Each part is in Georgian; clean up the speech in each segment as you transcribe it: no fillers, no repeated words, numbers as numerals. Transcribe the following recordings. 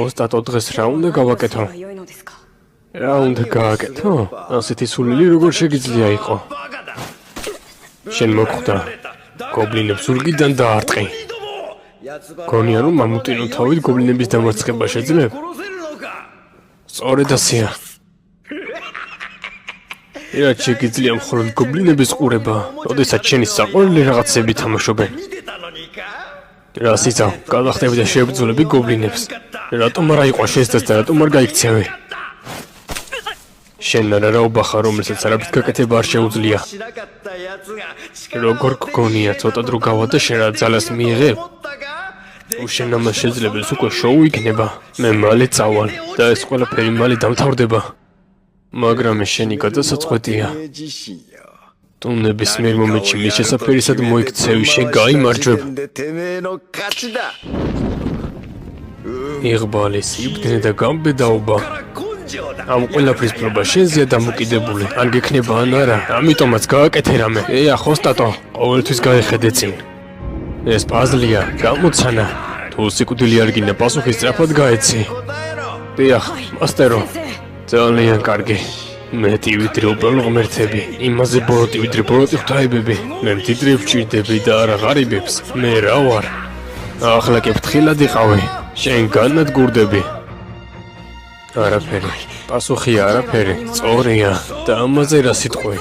ოსტატო დღეს რა უნდა გავაკეთო? რა უნდა გააკეთო? ასეთი სულელი როგორ შეგიძლია იყო? შენ მოხვდა. გობლინებს ზურგიდან დაარტყი. გონია რომ მამუტინო თავით გობლინების დამარცხება შეძლებ? სწორედ ასეა. რაც შეგიძლია მხოლოდ გობლინების ყურება, როდესაც შენი საყვარელი რაღაცები თამაშობენ. რასიცა, გადახტები და შეებრძოლები გობლინებს. რატომ არა იყო შესწრება და რატომ არ გაიქცევი? შენ რაობა ხარ, რომელსაც არაფრით გაკეთება არ შეუძლია. როგორ გგონია, ცოტა დრო გავა და შენ რა ძალას მიიღებ? უშენ ამას შეძლებელს უკვე შოუ იქნება. მე მალე წავალ და ეს ყველაფერი მალე დამთავრდება. მაგრამ ეს შენი გადასაწყვეტია. თუ ნებისმიერ მომენტში მის შესაფერისად მოიქცევი, შენ გაიმარჯვებ. იღბალი, სიბრძნე და გამბედაობა. ამ ყველაფრის პრობა შენზეა დამოკიდებული. ან გექნება ან არა, ამიტომაც გააკეთე რამე. ოსტატო, ყოველთვის გაეხედე წინ. ეს პაზლია, გამოცანა. თუ სიკვდილი არ გინდა პასუხი სწრაფად გაეცი. დიახ, მასტერო. ძალიან კარგი. მეტი ვიდრე უბრალო ღმერთები, იმაზე ბოროტი ვიდრე ბოროტი ღვთაებები. მე მდიდრებ ვჭირდები და არა ღარიბებს. მე რა ვარ? ახლა კი ფრთხილად იყავი. შენ განადგურდები. არაფერი. პასუხი არაფერი. სწორია. და ამაზე რა სიტყვი?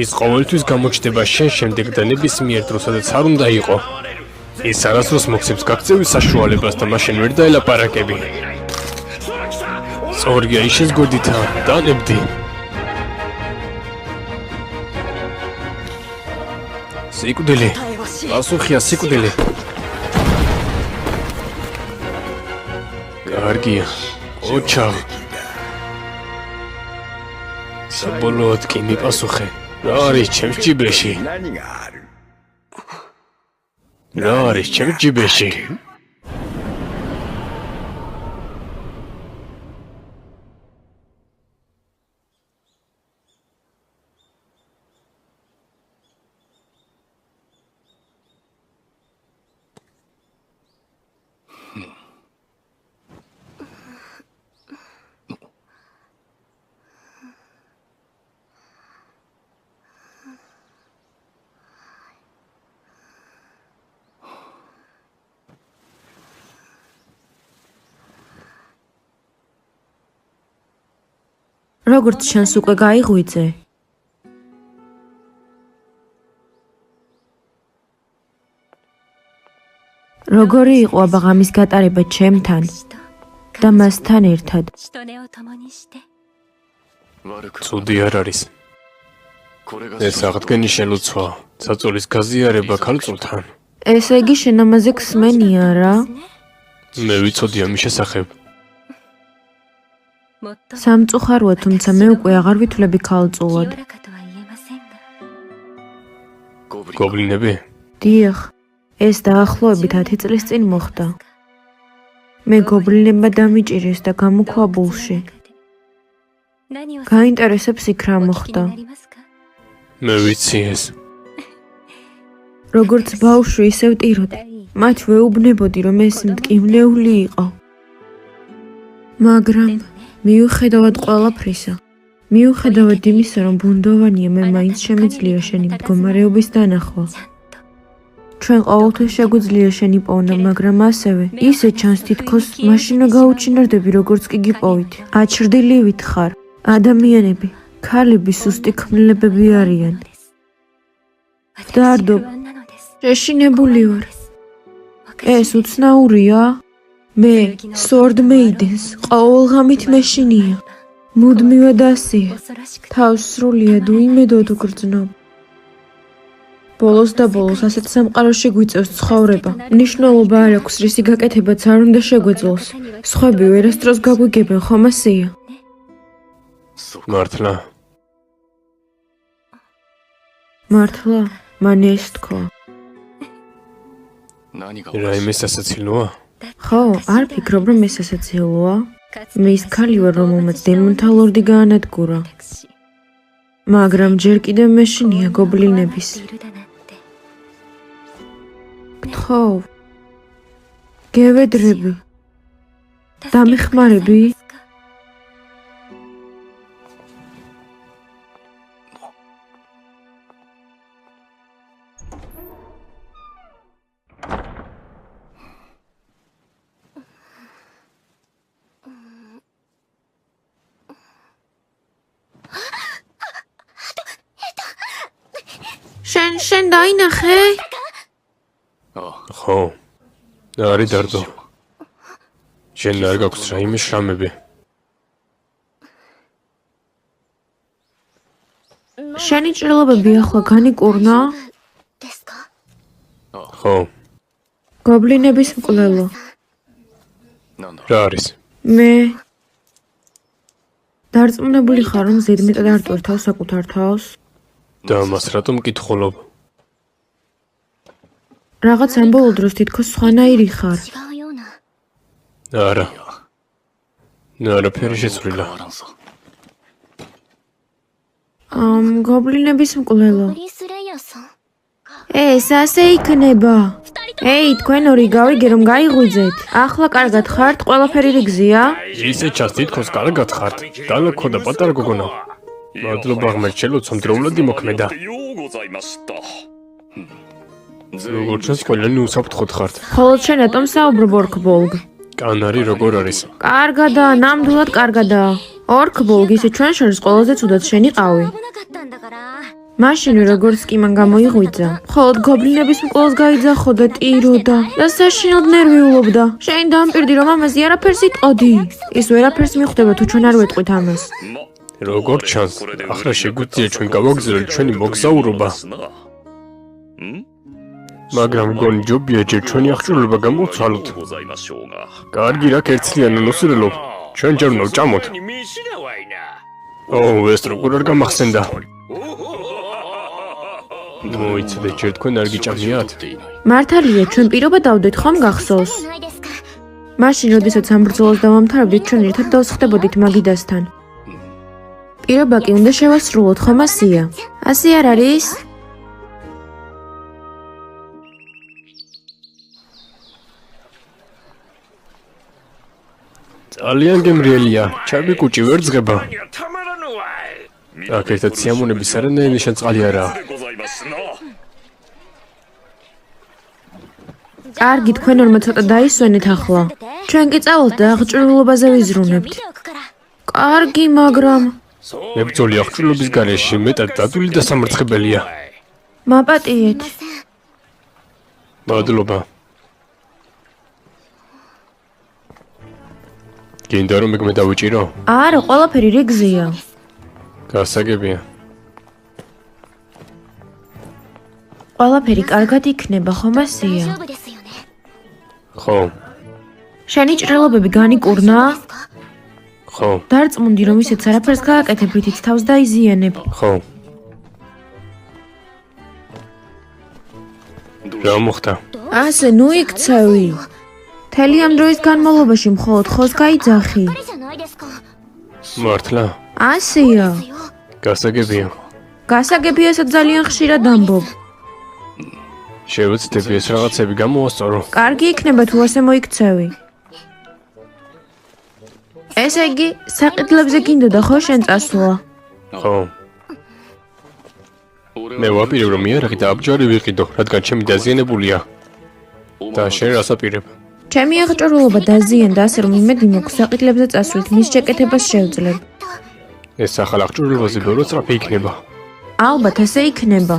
ის ყოველთვის გამოჩნდება შენ შემდეგ და ნებისმიერ დროს, სადაც არ უნდა იყო. ის არასდროს მოხსებს გაქცევის საშუალებას და მაშინ ვერ დაელაპარაკები. სწორია, ის შეზგვერდითა, დანებდი. სიკვდილი. პასუხია სიკვდილი. კარგია. ოჩავ. საბოლოოდ კი მიპასუხე. რა არის ჩემს ჯიბეში? რა არის ჩემს ჯიბეში? როგორც შენს უკვე გაიღვიძე. როგორი იყო აბაღამის გატარება ჩემთან და მასთან ერთად? ცუდი არ არის. ეს აღდგენი შელოცვა, საწოლის გაზიარება ქალწულთან. ესე იგი შენ ამაზე ქსმენია რა? მე ვიცოდი ამის შესახებ. სამწუხაროა, თუმცა მე უკვე აღარ ვითვლები ქალწულად. გობლინები? დიახ, ეს დაახლოებით 10 წლის წინ მოხდა. მე გობლინებმა დამიჭირეს და გამოქვაბულში. გაინტერესებს იქ რა მოხდა. მე ვიცი ეს. როგორც ბავშვი, ისევ ტიროდ. მათ ვეუბნებოდი, რომ ეს მტკივნეული იყო. მაგრამ მიუხედავად ყველაფრისა, მიუხედავად იმისა, რომ ბუნდოვანია, მე მაინც შემიძლია შენი მდგომარეობის დანახვა. ჩვენ ყოველთვის შეგვიძლია შენი პოვნა, მაგრამ ასევე ისე ჩანს თითქოს მაშინვე გაუჩინარდები, როგორც კი გიპოვით. აჩრდილივით ხარ. ადამიანები, ქალები სუსტი ქმნილებები არიან. ვდარდობ, შეშინებული ვარ. ეს უცნაურია? მე, Sword Maidens, ყოველღამით მეშინია. მუდმივად ასია. თავს სრულიად უიმედოდ ვგრძნობ. ბოლოს და ბოლოს ასეთ სამყაროში გვიწევს ცხოვრება. მნიშვნელობა არ აქვს, რისი გაკეთებაც არ უნდა შეგვეძლოს. სხვები ვერასდროს გაგვიგებენ, ხომ ასეა? მართლა. მართლა, მან ეს თქვა. რაიმე სასაცილოა? ხო, არ ფიქრობ, რომ ეს სასაცილოა? მე ის ქალი ვარ, რომელმაც დემონთა ლორდი გაანადგურა. მაგრამ ჯერ კიდევ მეშინია გობლინების. გთხოვ, გევედრები, დამეხმარები? შენ დაინახე? ხო. არი დარდო. შენ არ გაქვს რაიმე შრამები? შენი ჭრილობები ახლა განიკურნა? ხო. გობლინების მკვლელო. რა არის? მე დარწმუნებული ხარ, რომ ზედმეტად არ ტვირთავ საკუთარ თავს? და მას რატომ მკითხულობ? რაღაც ამბოლო დროს თითქოს სხვანაირი ხარ. არა. არაფერი შეცვლილა. გობლინების მკვლელო. ეს ასე იქნება. ეი, თქვენ ორი გავიგე რომ გაიღვიძეთ. ახლა კარგად ხართ, ყველაფერი რიგზია? ისე ჩანს თითქოს კარგად ხართ. დალექო და პატარა გოგონა. მადლობა ღმერთს, ცომდროულად იმოქმედა. როგორც ჩანს, ყველანი უსაფრთხოდ ხართ. ხოლო შენ ატომ საუბრობ ორკბოლგ. კანარი როგორ არის? კარგადაა, ნამდვილად კარგადაა. ორკბოლგ ისე ჩვენ შორის ყველაზე ცუდად შენიყავი. მაშინვე როგორც კი მან გამოიღვიძა, მხოლოდ გობლინების მკვლელს გაიძახო და ტიროდა და საშინლად ნერვიულობდა. შენ დამპირდი რომ ამაზე არაფერს იტყოდი. ის ვერაფერს მიხვდება თუ ჩვენ არ ვეტყვით ამას. როგორც ჩანს, ახლა შეგვიძლია ჩვენ გავაგზავნოთ ჩვენი მოგზაურობა. მაგრამ მგონი ჯობია ჯერ ჩვენი აღჭურვილება გამოვცვალოთ. კარგი რა კერცლიანო ნოსირელო, ჩვენ ჯერ უნდა ვჭამოთ. ეს როგორ არ გამახსენდა? მოიცადე, ჯერ თქვენ არ გიჭამიათ? მართალია, ჩვენ პირობა დავდეთ ხომ გახსოვს? მაშინ, როდესაც ამ ბრძოლას დავამთავრებდით, ჩვენ ერთად დავსხდებოდით მაგიდასთან. პირობა კი უნდა შევასრულოთ, ხომ ასეა? ასე არ არის? ძალიან გემრიელია, ჩაბი კუჭი ვერ ძღება. აქ ერთად სიამონების არანაირი ნიშანწყალი არაა. კარგი, თქვენ ორმა ცოტა დაისვენეთ ახლა. ჩვენ კი წავალთ და აღჭურვილობაზე ვიზრუნებთ. კარგი, მაგრამ მებრძოლი აღჭურვილობის გარეშე მეტად დადული და სამარცხებელია. მაპატიეთ. მადლობა. გინდა რომ მეგმე დავიჭირო? არა, ყველაფერი რიგზია. გასაგებია. ყველაფერი კარგად იქნება, ხომ ასეა? ხო. შენი ჭრილობები განიკურნა? ხო. დარწმუნდი რომ ისეც არაფერს გააკეთებ, რითიც თავს დაიზიანებ. ხო. რა მოხდა? ასე, ნუ იქცევი. მთელი ამ დროის განმავლობაში მხოლოდ ხოს გაიძახი. მართლა? ასეა. გასაგებია. გასაგებიასაც ძალიან ხშირად ამბობ. შევეცდები ეს რაღაცები გამოვასწორო. კარგი იქნება თუ ასე მოიქცევი. ესე იგი, საყიდლებზე გინდოდა ხო შენ წასვლა? ხო. მე ვაპირებ რომ იარაღი და აბჯარი ვიყიდო, რადგან ჩემი დაზიანებულია. და შენ რას აპირებ? ჩემი აღჭურვილობა დაზიანდა ასე რომ იმედი მაქვს საყიდლებზე წასვლით მის შეკეთებას შევძლებ. ეს ახალ აღჭურვილობაზე ბევრი სწრაფი იქნება. ალბათ ასე იქნება.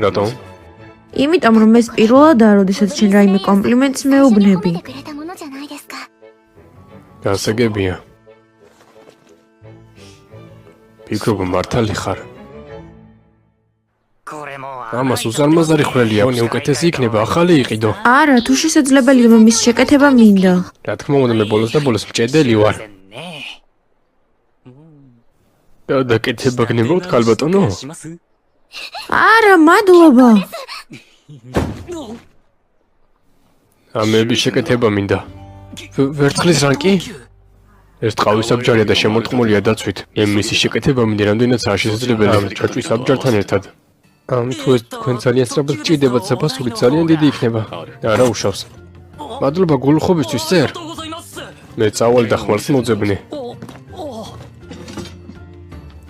რატომ? იმიტომ რომ ეს პირველადაა, როდესაც შენ რაიმე კომპლიმენტს მეუბნები. გასაგებია. ფიქრობ მართალი ხარ. ამას უზარმაზარი ხვრელია, უკეთესი იქნება ახალი იყიდო. არა, თუ შესაძლებელია მის შეკეთება მინდა. რა თქმა უნდა, მე ბოლოს და ბოლოს მჭედელი ვარ. გადაკეთება გნებავთ, ქალბატონო? არა, მადლობა. ამები შეკეთება მინდა. ვერცხლის რანკი? ეს ტყავის აბჯარია და შემორტყმულია დაცვით. მე მისი შეკეთება მინდა რამდენად შესაძლებელი ჩაჭვის აბჯართან ერთად. თუ ეს თქვენ ძალიან სწრაფად ჭირდებათ საფასური ძალიან დიდი იქნება. არა უშავს. მადლობა გულხოვისთვის, სერ. მე წავალ და ხმალს მოძებნე.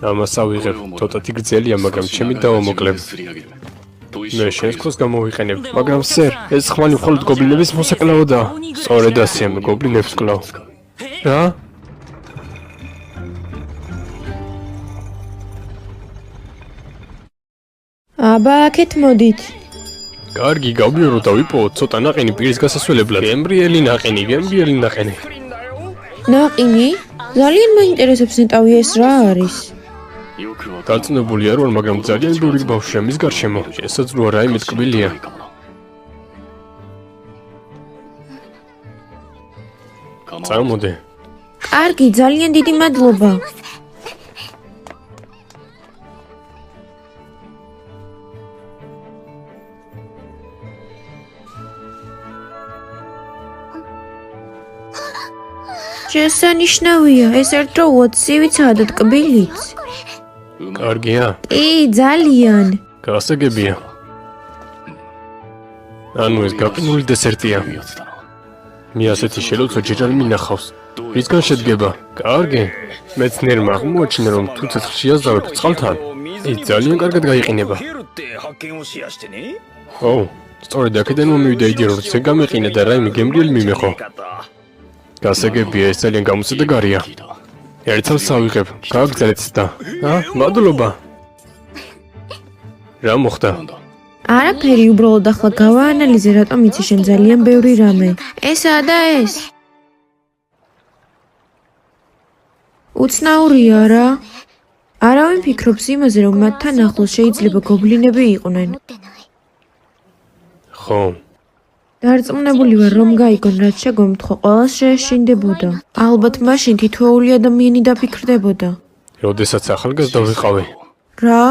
ამას ავიღებ, ცოტათი გრძელია, მაგრამ ჩემი დავამოკლებ. მე შენს ქოს გამოვიყენებ, მაგრამ სერ, ეს ხმალი მხოლოდ გობლინების მოსაკლაოდაა. სწორედ ასე, მე გობლინებს კლავ. რა? აბა, აქეთ მოდით. კარგი, გავიარო და ვიპოვოთ ცოტა ნაყინი პირის გასასვლელებლად. გემრიელი ნაყინი. ნაყინი? ძალიან მაინტერესებს ნეტავი ეს რა არის? დარწმუნებული არ ვარ, მაგრამ ძალიან ბევრი ბავშვია მის გარშემო. შესაძლოა რაიმე ტკბილია. წარმოდე. კარგი, ძალიან დიდი მადლობა. შესანიშნავია, ეს ერთდროულად სივიცაა და ტკბილიც. კარგია? კი, ძალიან. გასაგებია. ანუ ეს გაპინული დესერტია. მე ასეთი შელოცვა ჯერ არ მინახავს. რისგან შედგება? კარგი. მეც ნერმა აღმოაჩინა რომ თუ ცეცხლში აზავებ წყალთან, ის ძალიან კარგად გაიყინება. ო, სწორედ აქედან მომივიდა იდეა რომ ზე გამეყინა და რაიმე გემრიელი მიმეხო. გასაგებია, ეს ძალიან გამოცდილებელია. ერთავს ავიღებ, გააგზავნეთ და. მადლობა. რა მოხდა? არაფერი, უბრალოდ ახლა გავაანალიზე, რატომ იცი შენ ძალიან ბევრი რამე. ესაა და ეს. უცნაურია რა. არავინ ფიქრობს იმაზე, რომ მათთან ახლოს შეიძლება გობლინები იყვნენ. ხო. დარწმუნებული ვარ, რომ გაიგონ, რაც შეგომთხო, ყველას შეეშინდებოდა. ალბათ მაშინ თითოეული ადამიანი დაფიქრდებოდა. როდესაც ახალგაზრდა ვიყავი. რა?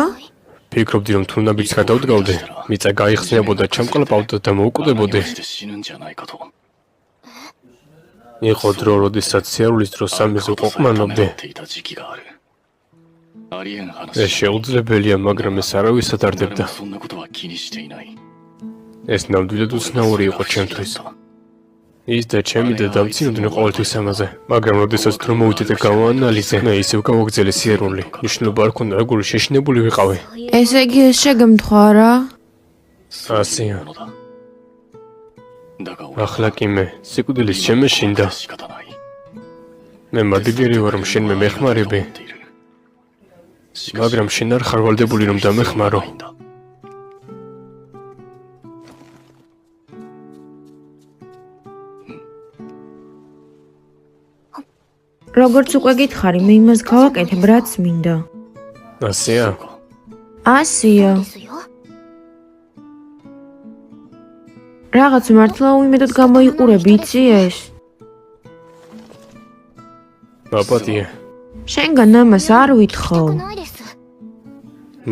ფიქრობდი, რომ თუ ნაბიჯს გადავდგავდე, მიწა გაიხსნებოდა, ჩამყალბავდა და მოუკვდებოდი. იყო დრო, როდესაც სიარულის დროს სამიზო ყოფმანობდი. ეს შეუძლებელია, მაგრამ ეს არავის არ დარდებდა. ეს ნამდვილად უცნაური იყო ჩემთვის. ის და ჩემი და დავცინოდნენ ყოველთვის ამაზე, მაგრამ როდესაც დრო მოვიდა და გავაანალიზე, მე ისევ გავაგზავნე სიარული. ნიშნულობა არ ქონდა, როგორი შეშინებული ვიყავი. ესე იგი ეს შეგემთხვა რა? ასეა. ახლა კი მე სიკვდილის შემეშინდა. მე მადლიერი ვარ, რომ შენ მე მეხმარები. მაგრამ შენ არ ხარ ვალდებული რომ დამეხმარო. როგორც უკვე გითხარი, მე იმას გავაკეთებ, რაც მინდა. ასეა? ასეა. რაღაც მართლა უიმედოდ გამოიყურები, იცი ეს? მაპატიე. შენგან ამას არ ვითხოვ.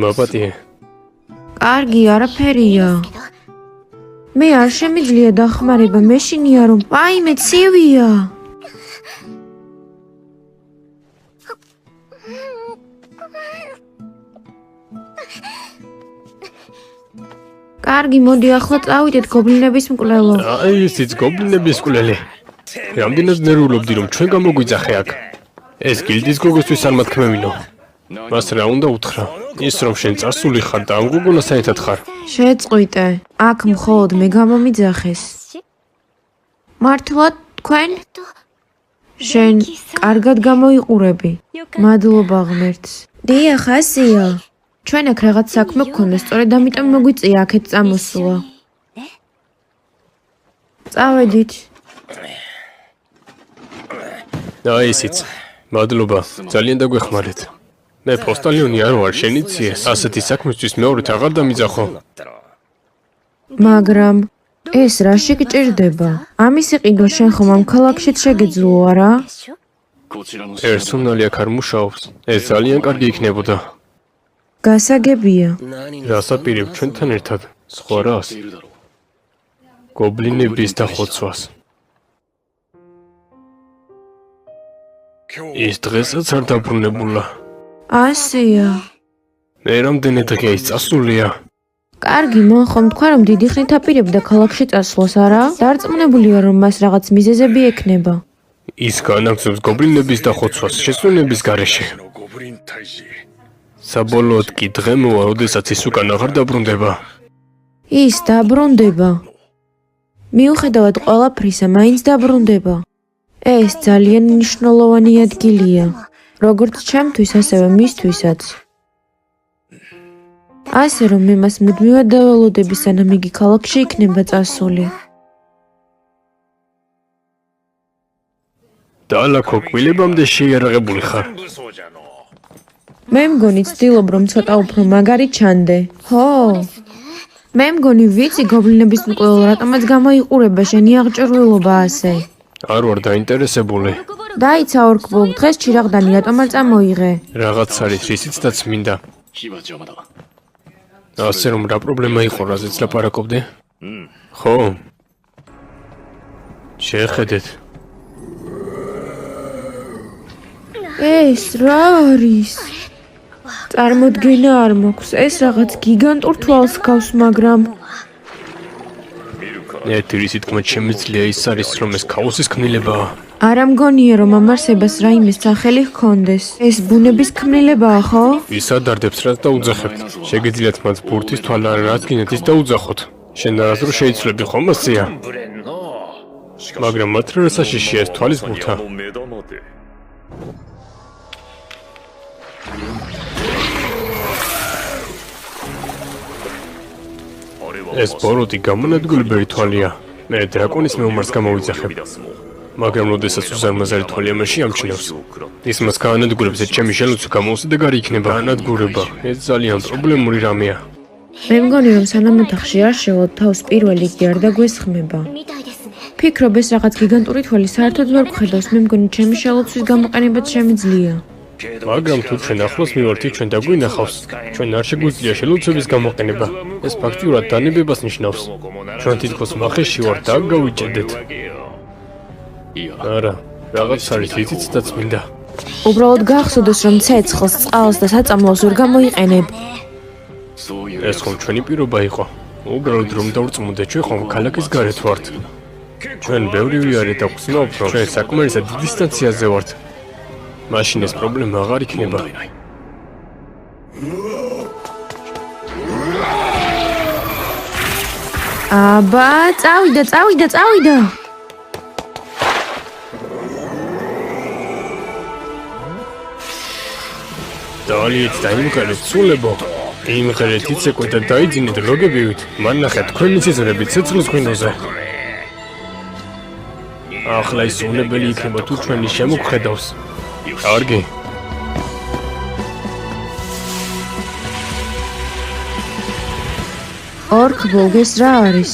მაპატიე. კარგი, არაფერია. მე არ შემიძლია დახმარება, მეშინია რომ ვაიმე ცივია. კარგი, მოდი ახლა წავიდეთ გობლინების მკვლელო. აი, ისიც გობლინების მკვლელი. რამდენად ნერვულობდი რომ ჩვენ გამოგვიძახე აქ. ეს გილდის გოგოსთვის არ მათქმევინო. მას რა უნდა უთხრა? ის რომ შენ წარსული ხარ და ამ გოგონასთან ერთად ხარ. შეწყვიტე. აქ მხოლოდ მე გამომიძახეს. მართლა თქვენ? შენ კარგად გამოიყურები. მადლობა ღმერთს. დიახ, ასია. ჩვენ აქ რაღაც საქმე გქონდა, სწორედ ამიტომ მოგვიწია აქეთ წამოსვლა. წავედით. და ისიც. მადლობა, ძალიან დაგვეხმარეთ. მე პოსტალიონი არ ვარ, შენ იციეს. ასეთი საქმისთვის მეორედ აღარ დამიძახო. მაგრამ ეს რა შეგჭირდება? ამის იყიდვა შენ ხომ ამ ქალაქშიც შეგეძლო, არა? პერსონალი აქ არ მუშაობს. ეს ძალიან კარგი იქნებოდა. გასაგებია. რას აპირებ ჩვენთან ერთად? სხვა რას? გობლინების დახოცვას. ის დღესაც არ დაბრუნებულა. ასია. მე რამდენი დღეა ის წასულია? კარგი, მან ხომ თქვა რომ დიდი ხნით აპირებდა ქალაქში წასვლას, არა? დარწმუნებულია რომ მას რაღაც მიზეზები ექნება. ის განაგზობს გობლინების დახოცვას შესვენების გარეშე. საბოლოოდ კი დღე მოვა, როდესაც ის უკან აღარ დაბრუნდება. ის დაბრუნდება. მიუხედავად ყველაფრისა, მაინც დაბრუნდება. ეს ძალიან მნიშვნელოვანი ადგილია, როგორც ჩემთვის, ასევე მისთვისაც. ასე რომ მე მას მუდმივად დაველოდები, სანამ იგი ქალაქში იქნება წასული. დალაქო კვილებამდე შეიარაღებული ხარ. მე მგონი ცდილობ რომ ცოტა უფრო მაგარი ჩანდე. ხო. მე მგონი ვიცი გობლინების მკვლელ რატომაც გამოიყურება შენი აღჭურვილობა ასე. არ ვარ დაინტერესებული. დაიცა ორკბოლ, დღეს ჩირაღდანი რატომ არ წამოიღე? რაღაც არის რისიც დაწმინდა. ასე რომ რა პრობლემა იყო, რაზეც ლაპარაკობდე? ხო. შეხედეთ. ეს რა არის? წარმოდგენა არ მაქვს, ეს რაღაც გიგანტურ თვალს გავს, მაგრამ ერთი რისი თქმა შემიძლია ის არის, რომ ეს ქაოსის ქმნილებაა. არა მგონია რომ ამ არსებას რაიმე სახელი ჰქონდეს. ეს ბუნების ქმნილებაა, ხო? ის ადარდებს რაც დაუძახებთ. შეგიძლიათ მათ ბურთის თვალა რაც გინდათ ის დაუძახოთ. შენ არასდროს შეიცვლები ხომ ასეა? მაგრამ მათ რა საშიშია ეს თვალის ბურთა? ეს ბოროტი გამონადგურებელი თვალია. მე დრაკონის მეომარს გამოვიძახებ. მაგრამ როდესაც უზარმაზარი თვალი ამაში ამჩნევს, ის მას გაანადგურებს, ეს ჩემი შელოცვა გამოუსა და გარი იქნება. ანადგურება, ეს ძალიან პრობლემური რამეა. მე მგონი რომ სანამ ოთახში არ შევალ, თავს პირველ რიგში არ დაგვესხმება. ფიქრობ ეს რაღაც გიგანტური თვალი საერთოდ ვერ გხედავს, მე მგონი ჩემი შელოცვის გამოყენებაც შემიძლია. მაგრამ თუ ჩვენ ახლოს მივართ, ჩვენ დაგვინახავს. ჩვენ არ შეგვიძლია შელოცვების გამოყენება. ეს ფაქტიურად დანებებას ნიშნავს. ჩვენ თითქოს მახეში ვართ და გავიჭედეთ. არა, რაღაც არის იცით დაწმინდა. უბრალოდ გახსოვდეს რომ ცეცხლს, წყალს და საწამლავს ვერ გამოიყენებ. ეს ხომ ჩვენი პირობა იყო. უბრალოდ რომ დავწმუნდე, ჩვენ ხომ ქალაქის გარეთ ვართ. ჩვენ ბევრი ვიარეთ და ვხსნაობ, რომ ჩვენ საკმარისად დიდ დისტანციაზე ვართ. მაშინ ეს პრობლემა აღარ იქნება. აბა, წავიდა. დავალიეთ და იმღერეთ სულებო. იმღერეთ იცეკვეთ და დაიძინეთ ლოგებივით. მან ნახეთ თქვენი სიზმრები ცეცხლის ღვინოზე. ახლა ის უნებელი იქნება თუ ჩვენი შემოგხედავს. კარგი. ორკბოლ, ეს რა არის?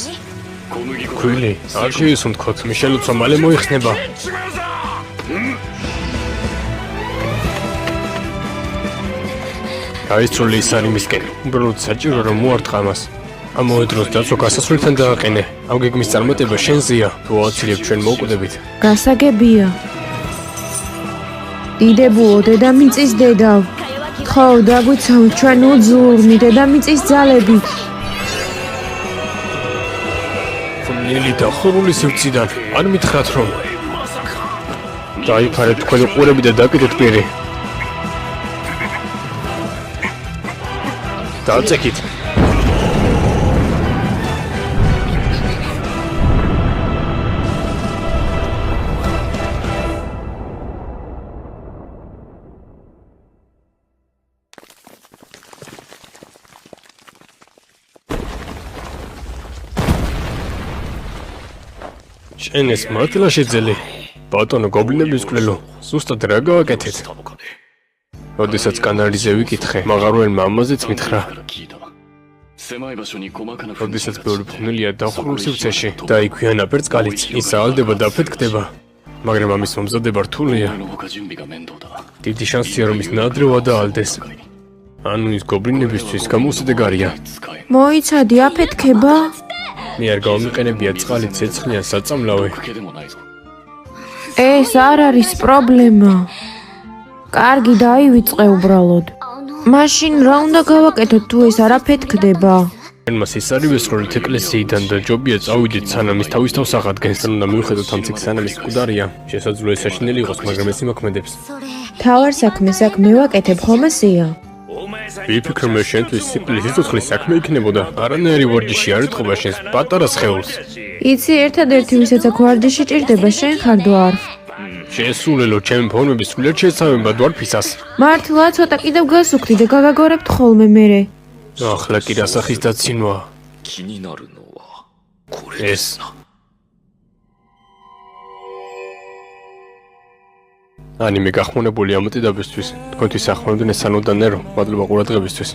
ქვილი, არ შეისუნთქოთ, მიშელოცვა მალე მოიხსნება. გაისროლე ის არის მისკენ. უბრალოდ საჭირო რომ მოარტყა მას. ამავე დროს დაცვა გასასვლელთან დააყენე. ამ გეგმის წარმატება შენზეა, თუ აუცილებლად ჩვენ მოვკვდებით. გასაგებია. დიდებულო, დედამიწის დედავ. ხო, დაგვიცავ ჩვენ უძურნი დედამიწის ძალებით. ხმელი და ხურული სივრციდან არ მითხრათ რომ დაიფარეთ თქვენი ყურები და დაკიდეთ პირი. დაწეკით. შენ ეს მართლა შეძელი? ბატონო გობლინების კვლელო, ზუსტად რა გავაკეთეთ? როდესაც კანალიზე ვიკითხე, მაღაროელმა ამაზეც მითხრა. როდესაც ბევრი ფხვნილია დახურულ სივრცეში და იქვე ნაპერწკალიც, ის ძალდება და ფეთქდება. მაგრამ ამის მომზადება რთულია. დიდი შანსია რომ ის ნადრევა და ალდეს. ანუ ის გობლინებისთვის გამოსადეგარია. მოიცადი, აფეთქება? მე არ გამომიყენებია წყალი, ცეცხლი ან საწამლავი. ეს არ არის პრობლემა. კარგი, დაივიწყე უბრალოდ. მაშინ რა უნდა გავაკეთოთ თუ ეს არ აფეთქდება? ჩვენ მას ის არის ვესროლით ეკლესიიდან და ჯობია წავიდეთ სანამ ის თავის თავს აღადგენს. ან უნდა მივხვდეთ ამ ციხეს სანამ ის მკვდარია. შესაძლოა საშინელი იყოს, მაგრამ ეს იმოქმედებს. თავარ საქმეს აქ მე ვაკეთებ, ხომ ასეა? ვიფიქრე მე შენთვის სიკვდილის სიცოცხლის საქმე იქნებოდა. არანაირი ვარჯიში არ ეთყობა შენს პატარა სხეულს. იცი, ერთადერთი ვისაც აქ ვარჯიში ჭირდება, შენ ხარ დვარ. შეესულელო, ჩემი ფორმები სრულიად შეესაბამება დვარფისას. მართლა, ცოტა კიდევ გასუქდი და გაგაგორებთ ხოლმე მერე. ახლა კი რასახის დაცინვა? ეს ანიმე გახმონებული ამოტიდაბისთვის, თქვენთვის ახმოვდნენ სანოდანერო, მადლობა ყურადღებისთვის.